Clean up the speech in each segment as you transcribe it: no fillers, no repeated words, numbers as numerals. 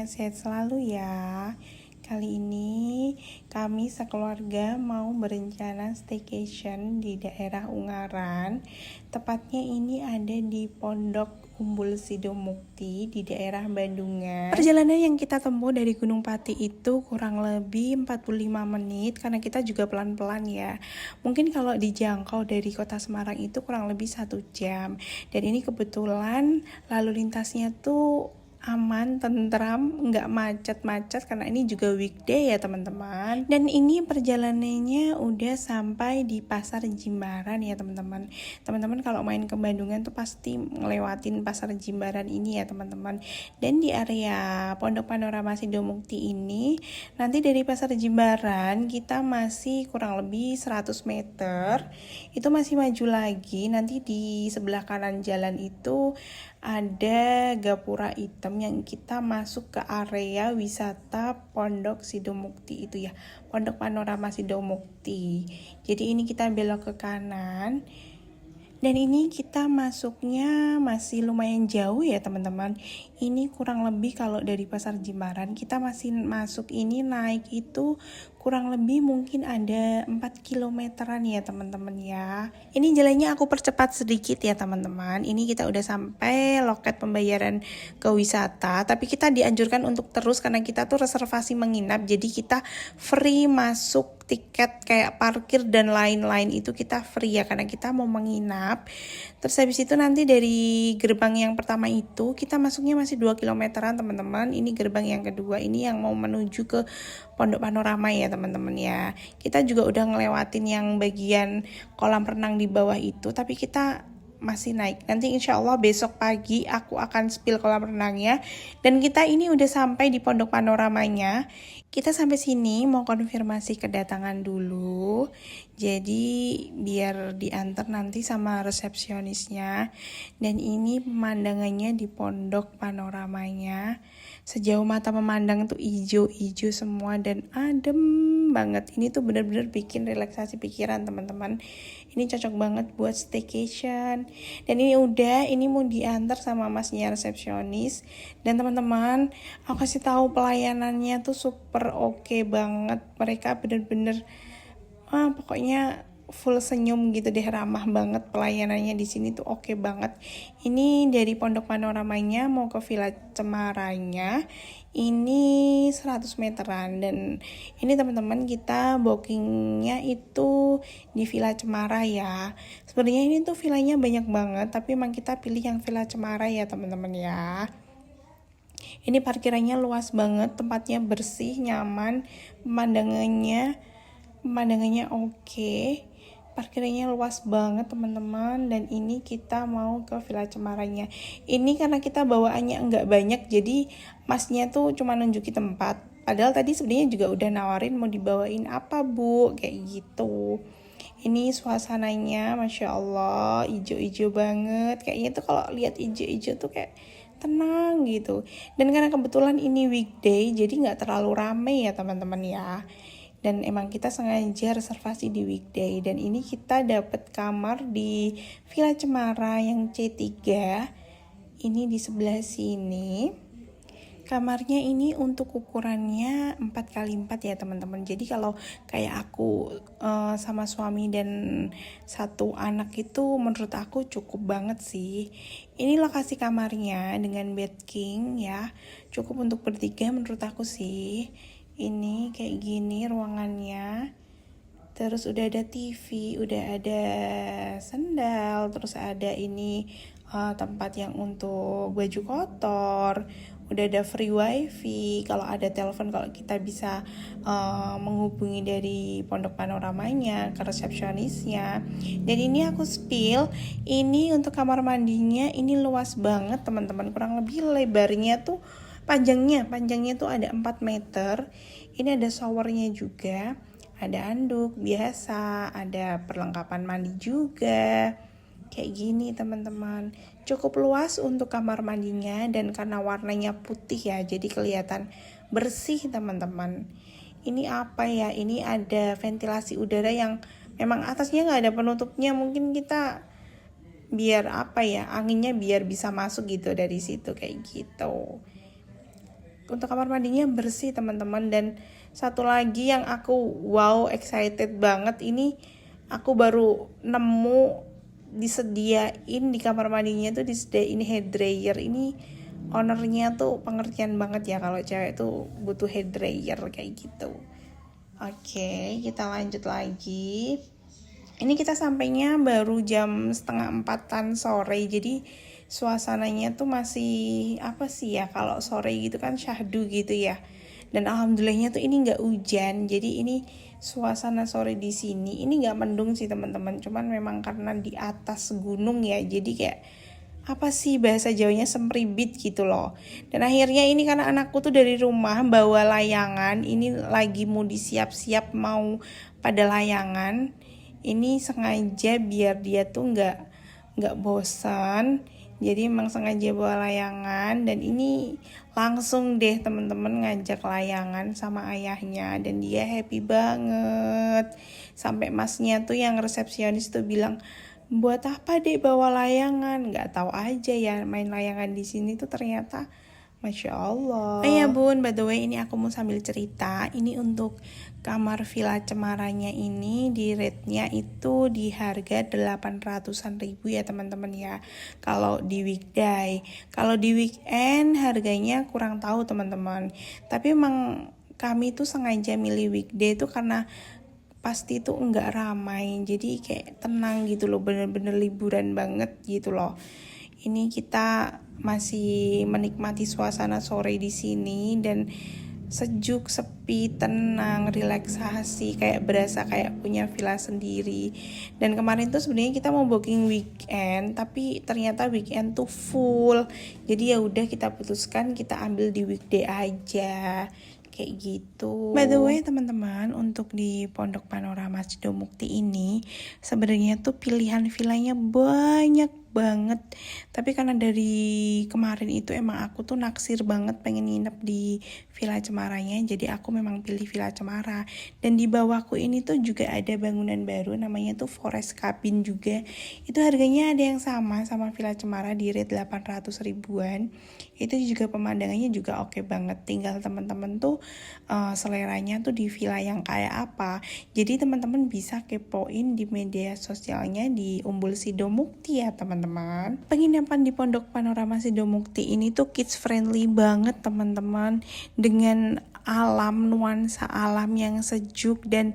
sehat selalu ya. Kali ini kami sekeluarga mau berencana staycation di daerah Ungaran. Tepatnya ini ada di Pondok Umbul Sidomukti di daerah Bandungan. Perjalanan yang kita tempuh dari Gunung Pati itu kurang lebih 45 menit karena kita juga pelan-pelan ya. Mungkin kalau dijangkau dari kota Semarang itu kurang lebih 1 jam. Dan ini kebetulan lalu lintasnya tuh aman, tentram, nggak macet-macet karena ini juga weekday ya teman-teman. Dan ini perjalanannya udah sampai di Pasar Jimbaran ya teman-teman. Teman-teman kalau main ke Bandungan tuh pasti ngelewatin Pasar Jimbaran ini ya teman-teman. Dan di area Pondok Panorama Sidomukti ini, nanti dari Pasar Jimbaran kita masih kurang lebih 100 meter. Itu masih maju lagi, nanti di sebelah kanan jalan itu ada gapura hitam yang kita masuk ke area wisata Pondok Sidomukti itu ya, Pondok Panorama Sidomukti. Jadi ini kita belok ke kanan. Dan ini kita masuknya masih lumayan jauh ya teman-teman. Ini kurang lebih kalau dari Pasar Jimbaran kita masih masuk ini naik itu kurang lebih mungkin ada 4 kilometeran ya teman-teman ya. Ini jalannya aku percepat sedikit ya teman-teman. Ini kita udah sampai loket pembayaran ke wisata. Tapi kita dianjurkan untuk terus karena kita tuh reservasi menginap. Jadi kita free masuk, tiket kayak parkir dan lain-lain itu kita free ya karena kita mau menginap. Terus habis itu nanti dari gerbang yang pertama itu kita masuknya masih 2 kilometeran teman-teman. Ini gerbang yang kedua, ini yang mau menuju ke Pondok Panorama ya teman-teman ya. Kita juga udah ngelewatin yang bagian kolam renang di bawah itu, tapi kita masih naik. Nanti insya Allah besok pagi aku akan spill kolam renangnya. Dan kita ini udah sampai di Pondok Panoramanya. Kita sampai sini mau konfirmasi kedatangan dulu. Jadi biar diantar nanti sama resepsionisnya. Dan ini pemandangannya di Pondok Panoramanya. Sejauh mata memandang tuh hijau-hijau semua dan adem banget. Ini tuh benar-benar bikin relaksasi pikiran teman-teman. Ini cocok banget buat staycation. Dan ini mau diantar sama masnya resepsionis. Dan teman-teman, aku kasih tahu pelayanannya tuh super oke banget. Mereka bener-bener pokoknya full senyum gitu deh, ramah banget pelayanannya di sini tuh oke banget. Ini dari Pondok Panoramanya mau ke Villa Cemaranya. Ini 100 meteran dan ini teman-teman kita bookingnya itu di Villa Cemara ya. Sebenarnya ini tuh villanya banyak banget tapi emang kita pilih yang Villa Cemara ya teman-teman ya. Ini parkirannya luas banget, tempatnya bersih, nyaman, pemandangannya oke. Parkirnya luas banget teman-teman. Dan ini kita mau ke Villa Cemaranya. Ini karena kita bawaannya enggak banyak, jadi masnya tuh cuma nunjukin tempat. Padahal tadi sebenarnya juga udah nawarin mau dibawain apa bu, kayak gitu. Ini suasananya Masya Allah, hijau-hijau banget. Kayaknya tuh kalau lihat hijau-hijau tuh kayak tenang gitu. Dan karena kebetulan ini weekday, jadi gak terlalu rame ya teman-teman ya. Dan emang kita sengaja reservasi di weekday. Dan ini kita dapat kamar di Villa Cemara yang C3. Ini di sebelah sini. Kamarnya ini untuk ukurannya 4x4 ya teman-teman. Jadi kalau kayak aku sama suami dan 1 anak itu menurut aku cukup banget sih. Ini lokasi kamarnya dengan bed king ya. Cukup untuk bertiga menurut aku sih. Ini kayak gini ruangannya. Terus udah ada TV, udah ada sendal, terus ada ini tempat yang untuk baju kotor. Udah ada free wifi, kalau ada telepon kalau kita bisa menghubungi dari Pondok Panoramanya ke resepsionisnya. Dan ini aku spill, ini untuk kamar mandinya ini luas banget teman-teman. Kurang lebih lebarnya tuh panjangnya tuh ada 4 meter. Ini ada showernya juga, ada anduk biasa, ada perlengkapan mandi juga. Kayak gini teman-teman. Cukup luas untuk kamar mandinya dan karena warnanya putih ya, jadi kelihatan bersih teman-teman. Ini apa ya? Ini ada ventilasi udara yang memang atasnya nggak ada penutupnya. Mungkin kita biar anginnya biar bisa masuk gitu dari situ kayak gitu. untuk kamar mandinya bersih teman-teman. Dan satu lagi yang aku wow excited banget, ini aku baru nemu disediain di kamar mandinya tuh disediain hair dryer. Ini ownernya tuh pengertian banget ya kalau cewek tuh butuh hair dryer kayak gitu. Oke, kita lanjut lagi. Ini kita sampainya baru jam 3:30 sore, jadi suasananya tuh masih apa sih ya, kalau sore gitu kan syahdu gitu ya. Dan alhamdulillahnya tuh ini nggak hujan, jadi ini suasana sore di sini ini nggak mendung sih teman-teman, cuman memang karena di atas gunung ya, jadi kayak apa sih bahasa Jawanya, semribit gitu loh. Dan akhirnya ini karena anakku tuh dari rumah bawa layangan, ini lagi mau disiap-siap mau pada layangan. Ini sengaja biar dia tuh nggak bosan, jadi emang sengaja bawa layangan. Dan ini langsung deh teman-teman ngajak layangan sama ayahnya, dan dia happy banget. Sampai masnya tuh yang resepsionis tuh bilang, buat apa deh bawa layangan? Nggak tahu aja ya main layangan di sini tuh ternyata Masya Allah. Ya bun, by the way ini aku mau sambil cerita. Ini untuk kamar Villa Cemaranya ini di rate-nya itu di harga 800-an ribu ya teman-teman ya. Kalau di weekday. Kalau di weekend harganya kurang tahu teman-teman. Tapi emang kami tuh sengaja milih weekday tuh karena pasti tuh enggak ramai. Jadi kayak tenang gitu loh, bener-bener liburan banget gitu loh. Ini kita masih menikmati suasana sore di sini dan sejuk, sepi, tenang, relaksasi, kayak berasa kayak punya villa sendiri. Dan kemarin tuh sebenarnya kita mau booking weekend, tapi ternyata weekend tuh full. Jadi ya udah kita putuskan kita ambil di weekday aja. Kayak gitu. By the way teman-teman, untuk di Pondok Panorama Sidomukti ini sebenarnya tuh pilihan villanya banyak banget. Tapi karena dari kemarin itu emang aku tuh naksir banget pengen nginep di Villa Cemaranya, jadi aku memang pilih Villa Cemara. Dan di bawahku ini tuh juga ada bangunan baru namanya tuh Forest Cabin juga. Itu harganya ada yang sama Villa Cemara di rate 800 ribuan. Itu juga pemandangannya juga oke banget. Tinggal teman-teman tuh seleranya tuh di villa yang kayak apa. Jadi teman-teman bisa kepoin di media sosialnya di Umbul Sidomukti ya teman-teman. Penginapan di Pondok Panorama Sidomukti ini tuh kids friendly banget teman-teman, dengan alam, nuansa alam yang sejuk. Dan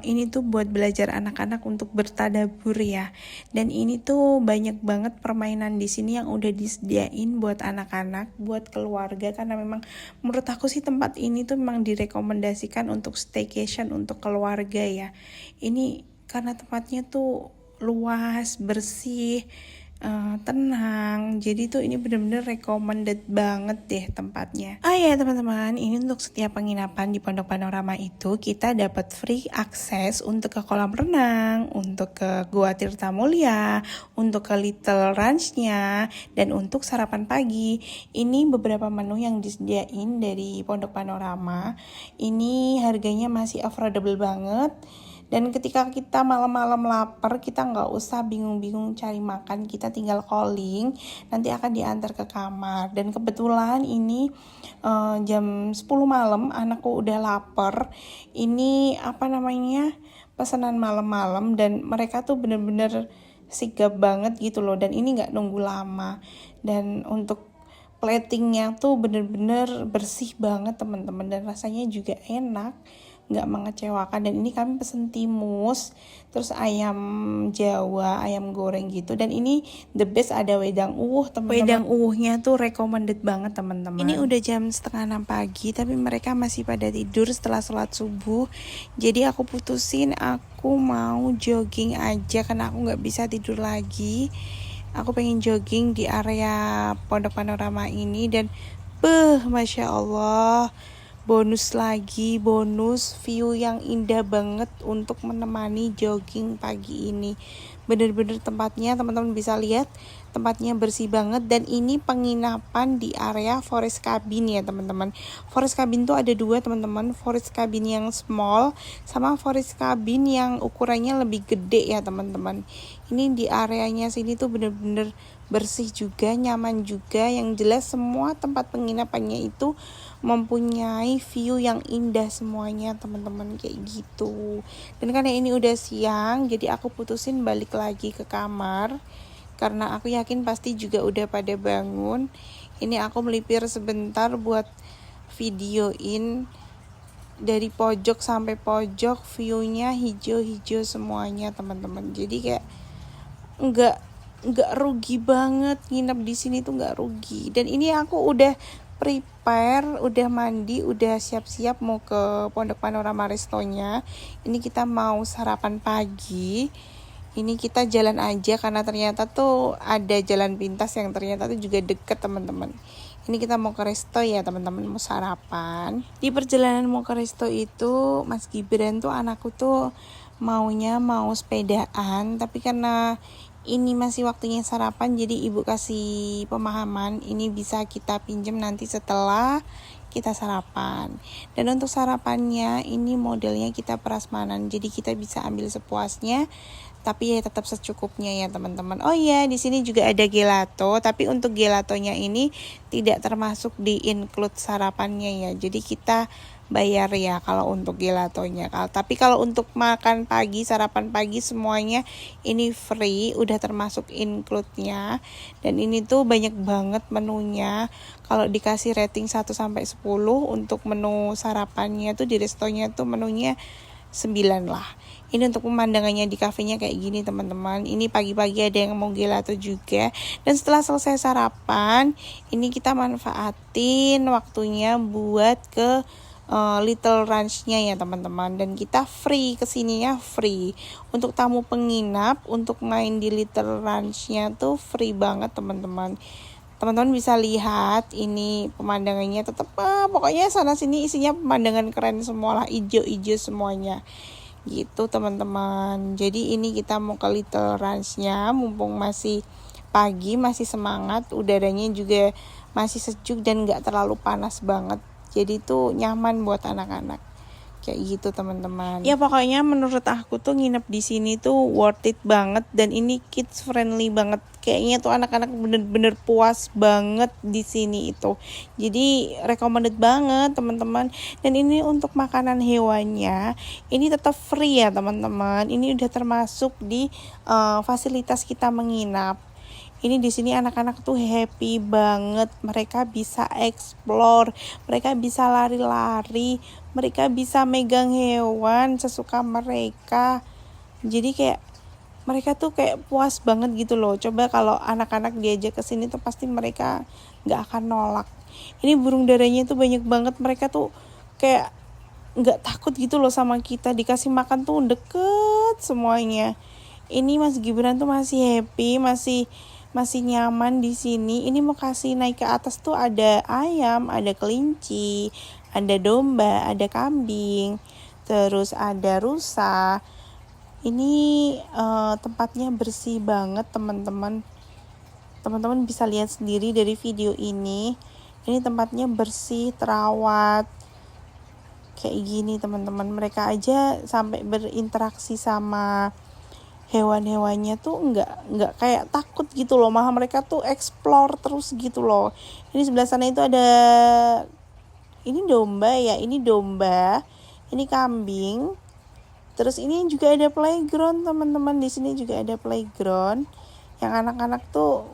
ini tuh buat belajar anak-anak untuk bertadabur ya. Dan ini tuh banyak banget permainan di sini yang udah disediain buat anak-anak, buat keluarga, karena memang menurut aku sih tempat ini tuh memang direkomendasikan untuk staycation untuk keluarga ya. Ini karena tempatnya tuh luas, bersih, tenang. Jadi tuh ini bener-bener recommended banget deh tempatnya. Ya teman-teman, ini untuk setiap penginapan di Pondok Panorama itu kita dapat free akses untuk ke kolam renang, untuk ke Gua Tirta Mulia, untuk ke Little Ranch-nya, dan untuk sarapan pagi. Ini beberapa menu yang disediain dari Pondok Panorama. Ini harganya masih affordable banget. Dan ketika kita malam-malam lapar, kita nggak usah bingung-bingung cari makan, kita tinggal calling, nanti akan diantar ke kamar. Dan kebetulan ini jam 10 malam, anakku udah lapar. Ini pesanan malam-malam, dan mereka tuh bener-bener sigap banget gitu loh. Dan ini nggak nunggu lama. Dan untuk platingnya tuh bener-bener bersih banget teman-teman, dan rasanya juga enak, nggak mengecewakan. Dan ini kami pesen timus, terus ayam Jawa, ayam goreng gitu. Dan ini the best ada wedang teman-teman. Wedang uwuhnya tuh recommended banget teman-teman. Ini udah jam 5:30 pagi, tapi mereka masih pada tidur setelah sholat subuh. Jadi aku putusin aku mau jogging aja karena aku nggak bisa tidur lagi. Aku pengen jogging di area Pondok Panorama ini. Dan Masya Allah, bonus view yang indah banget untuk menemani jogging pagi ini. Bener-bener tempatnya teman-teman bisa lihat, tempatnya bersih banget. Dan ini penginapan di area Forest Cabin ya teman-teman. Forest Cabin tuh ada dua teman-teman, Forest Cabin yang small sama Forest Cabin yang ukurannya lebih gede ya teman-teman. Ini di areanya sini tuh bener-bener bersih juga, nyaman juga. Yang jelas semua tempat penginapannya itu mempunyai view yang indah semuanya teman-teman, kayak gitu. Dan karena ini udah siang, jadi aku putusin balik lagi ke kamar karena aku yakin pasti juga udah pada bangun. Ini aku melipir sebentar buat videoin dari pojok sampai pojok, viewnya hijau-hijau semuanya teman-teman. Jadi kayak nggak rugi banget nginep di sini tuh, nggak rugi. Dan ini aku udah prepare, udah mandi, udah siap-siap mau ke Pondok Panorama Restonya. Ini kita mau sarapan pagi. Ini kita jalan aja karena ternyata tuh ada jalan pintas yang ternyata tuh juga deket teman-teman. Ini kita mau ke resto ya teman-teman, mau sarapan. Di perjalanan mau ke resto itu Mas Gibran tuh anakku tuh maunya mau sepedaan, tapi karena ini masih waktunya sarapan jadi ibu kasih pemahaman ini bisa kita pinjam nanti setelah kita sarapan. Dan untuk sarapannya ini modelnya kita prasmanan, jadi kita bisa ambil sepuasnya tapi ya tetap secukupnya ya teman-teman. Oh iya, di sini juga ada gelato, tapi untuk gelatonya ini tidak termasuk di include sarapannya ya. Jadi kita bayar ya kalau untuk gelatonya. Tapi kalau untuk makan pagi, sarapan pagi semuanya ini free, udah termasuk include-nya. Dan ini tuh banyak banget menunya. Kalau dikasih rating 1 sampai 10 untuk menu sarapannya tuh di restonya tuh menunya 9 lah. Ini untuk pemandangannya di kafenya kayak gini teman-teman. Ini pagi-pagi ada yang mau gelato juga. Dan setelah selesai sarapan, ini kita manfaatin waktunya buat ke Little Ranch-nya ya teman-teman. Dan kita free, kesininya free. Untuk tamu penginap, untuk main di Little Ranch-nya tuh free banget teman-teman. Teman-teman bisa lihat ini pemandangannya tetap pokoknya sana sini isinya pemandangan keren semua lah, ijo-ijo semuanya gitu teman-teman. Jadi ini kita mau ke Little Ranch-nya mumpung masih pagi, masih semangat, udaranya juga masih sejuk dan gak terlalu panas banget, jadi tuh nyaman buat anak-anak kayak gitu teman-teman. Ya pokoknya menurut aku tuh nginep di sini tuh worth it banget, dan ini kids friendly banget. Kayaknya tuh anak-anak bener-bener puas banget di sini itu. Jadi recommended banget teman-teman. Dan ini untuk makanan hewannya ini tetap free ya teman-teman. Ini udah termasuk di fasilitas kita menginap. Ini di sini anak-anak tuh happy banget. Mereka bisa explore, mereka bisa lari-lari, mereka bisa megang hewan sesuka mereka. Jadi kayak mereka tuh kayak puas banget gitu loh. Coba kalau anak-anak diajak ke sini tuh pasti mereka nggak akan nolak. Ini burung darahnya tuh banyak banget. Mereka tuh kayak nggak takut gitu loh sama kita. Dikasih makan tuh deket semuanya. Ini Mas Gibran tuh masih happy, masih nyaman di sini. Ini mau kasih naik ke atas tuh ada ayam, ada kelinci, ada domba, ada kambing, terus ada rusa. Ini tempatnya bersih banget teman-teman. Teman-teman bisa lihat sendiri dari video ini. Ini tempatnya bersih, terawat. Kayak gini teman-teman. Mereka aja sampai berinteraksi sama hewan-hewannya tuh nggak kayak takut gitu loh, malah mereka tuh explore terus gitu loh. Ini sebelah sana itu ada, ini domba ya, ini domba, ini kambing, terus ini juga ada playground teman-teman. Di sini juga ada playground yang anak-anak tuh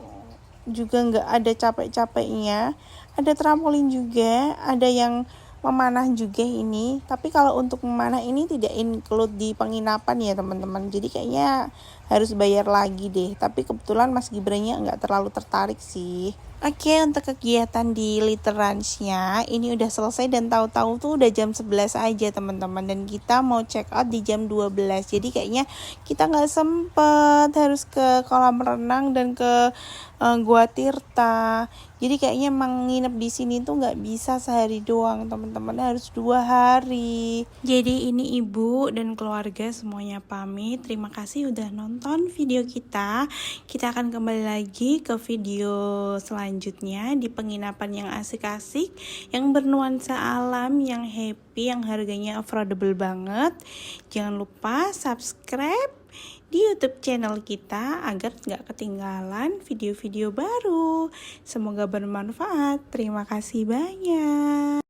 juga nggak ada capek-capeknya. Ada trampolin juga, ada yang memanah juga ini. Tapi kalau untuk memanah ini tidak include di penginapan ya teman-teman. Jadi kayaknya harus bayar lagi deh. Tapi kebetulan Mas Gibrannya nggak terlalu tertarik sih. Oke, untuk kegiatan di Little Ranch-nya ini udah selesai, dan tahu-tahu tuh udah jam 11 aja teman-teman. Dan kita mau check out di jam 12. Jadi kayaknya kita nggak sempet harus ke kolam renang dan ke Gua Tirta. Jadi kayaknya emang nginep di sini tuh nggak bisa sehari doang teman-teman, harus 2 hari. Jadi ini ibu dan keluarga semuanya pamit. Terima kasih udah nonton. nonton video kita. Kita akan kembali lagi ke video selanjutnya di penginapan yang asik-asik, yang bernuansa alam, yang happy, yang harganya affordable banget. Jangan lupa subscribe di YouTube channel kita agar nggak ketinggalan video-video baru. Semoga bermanfaat. Terima kasih banyak.